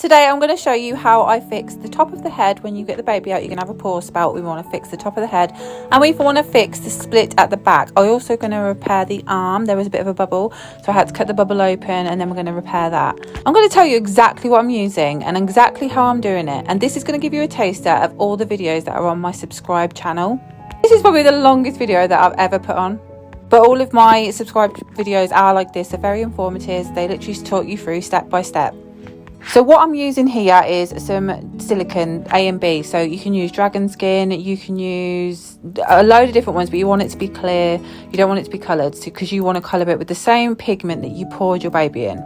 Today I'm going to show you how I fix the top of the head. When you get the baby out, you're going to have a paw spout. We want to fix the top of the head, and we want to fix the split at the back. I'm also going to repair the arm. There was a bit of a bubble, so I had to cut the bubble open, and then we're going to repair that. I'm going to tell you exactly what I'm using and exactly how I'm doing it, and this is going to give you a taster of all the videos that are on my subscribe channel. This is probably the longest video that I've ever put on, but all of my subscribed videos are like this. They're very informative. They literally talk you through step by step. So what I'm using here is some silicone A and B. So you can use dragon skin, you can use a load of different ones, but you want it to be clear. You don't want it to be coloured, because you want to colour it with the same pigment that you poured your baby in.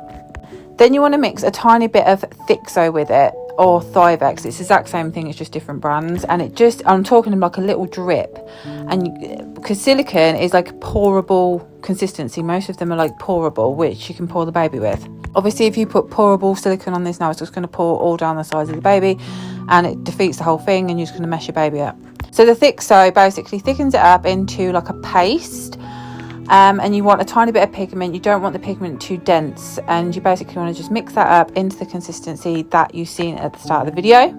Then you want to mix a tiny bit of Fixo with it, or Thivex. It's the exact same thing, it's just different brands. And it just, I'm talking like a little drip. And because silicone is like a pourable consistency, most of them are like pourable, which you can pour the baby with. Obviously, if you put pourable silicone on this now, it's just going to pour all down the sides of the baby, and it defeats the whole thing, and you're just going to mess your baby up. So the Fixo basically thickens it up into like a paste. And you want a tiny bit of pigment. You don't want the pigment too dense, and you basically want to just mix that up into the consistency that you've seen at the start of the video.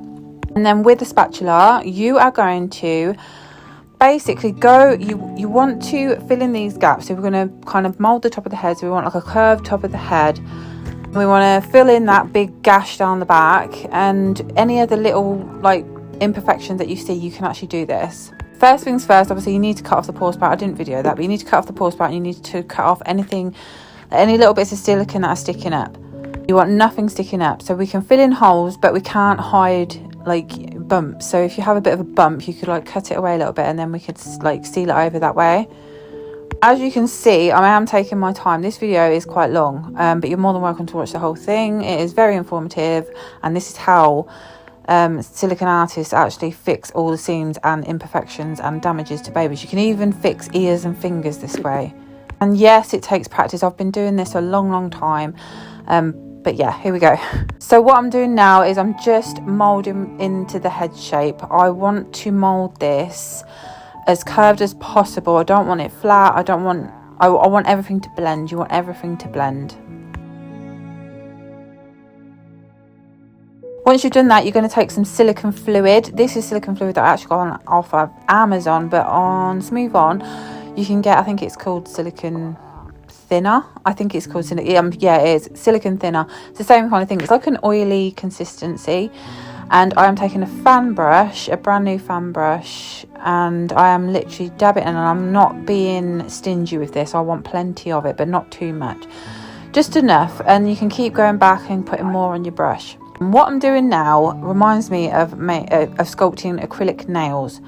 And then with the spatula, you are going to basically you want to fill in these gaps. So we're going to kind of mold the top of the head, so we want like a curved top of the head. We want to fill in that big gash down the back, and any other little like imperfections that you see, you can actually do this. First things first, obviously you need to cut off the paw spout. I didn't video that, but you need to cut off the paw spout, and you need to cut off any little bits of silicone that are sticking up. You want nothing sticking up, so we can fill in holes, but we can't hide like bumps. So if you have a bit of a bump, you could like cut it away a little bit, and then we could like seal it over that way. As you can see, I am taking my time. This video is quite long, but you're more than welcome to watch the whole thing. It is very informative, and this is how silicone artists actually fix all the seams and imperfections and damages to babies. You can even fix ears and fingers this way. And yes, it takes practice. I've been doing this a long time, but yeah, here we go. So what I'm doing now is I'm just molding into the head shape. I want to mold this as curved as possible. I don't want it flat. I want everything to blend. You want everything to blend. Once you've done that, you're going to take some silicone fluid. This is silicone fluid that I actually got off of Amazon, but on Smooth On you can get, I think it's called silicone thinner. I think it's called yeah, it is silicone thinner. It's the same kind of thing. It's like an oily consistency. And I am taking a fan brush, a brand new fan brush, and I am literally dabbing it in, and I'm not being stingy with this. I want plenty of it, but not too much, just enough. And you can keep going back and putting more on your brush. And what I'm doing now reminds me of sculpting acrylic nails.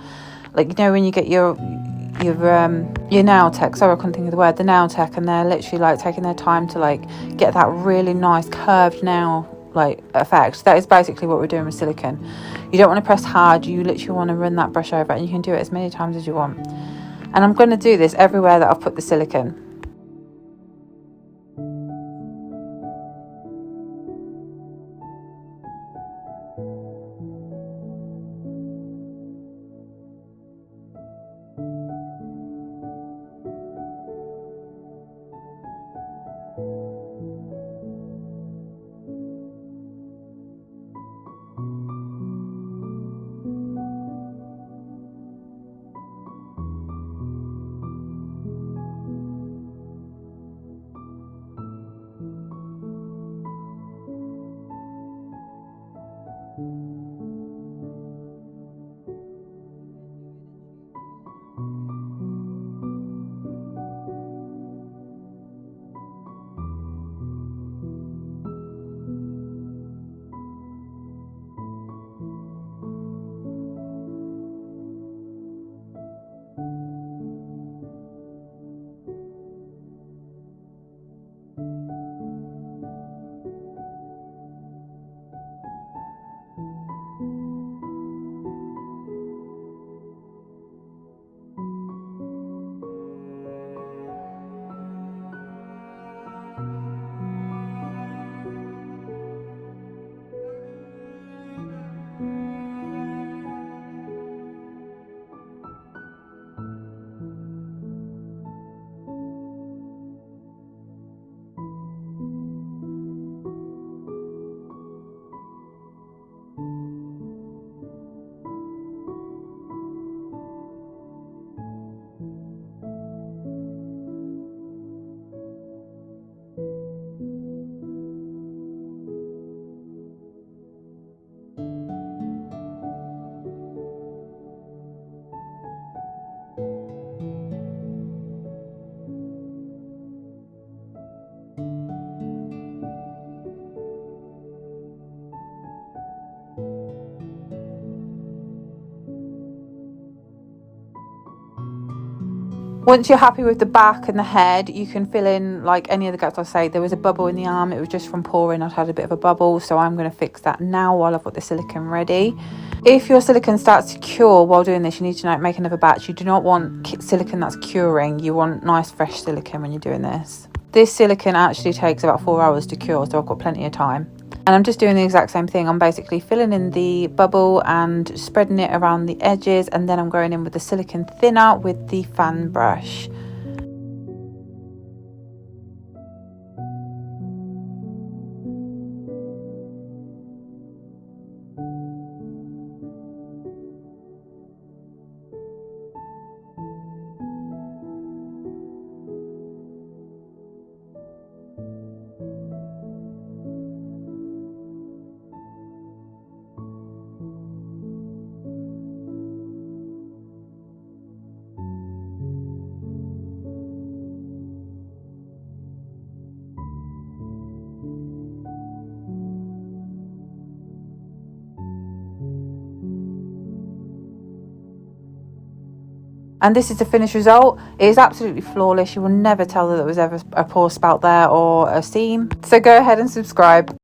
Like, you know, when you get your nail tech, sorry I couldn't think of the word, the nail tech, and they're literally like taking their time to like get that really nice curved nail like effect. That is basically what we're doing with silicone. You don't want to press hard, you literally want to run that brush over it, and you can do it as many times as you want. And I'm going to do this everywhere that I've put the silicone. Once you're happy with the back and the head, you can fill in like any of the gaps. I say there was a bubble in the arm, it was just from pouring. I'd had a bit of a bubble, so I'm going to fix that now while I've got the silicone ready. If your silicone starts to cure while doing this, you need to make another batch. You do not want silicone that's curing, you want nice fresh silicone when you're doing this. This silicone actually takes about 4 hours to cure, so I've got plenty of time. And I'm just doing the exact same thing. I'm basically filling in the bubble and spreading it around the edges, and then I'm going in with the silicone thinner with the fan brush. And this is the finished result. It is absolutely flawless. You will never tell that there was ever a pore spout there or a seam. So go ahead and subscribe.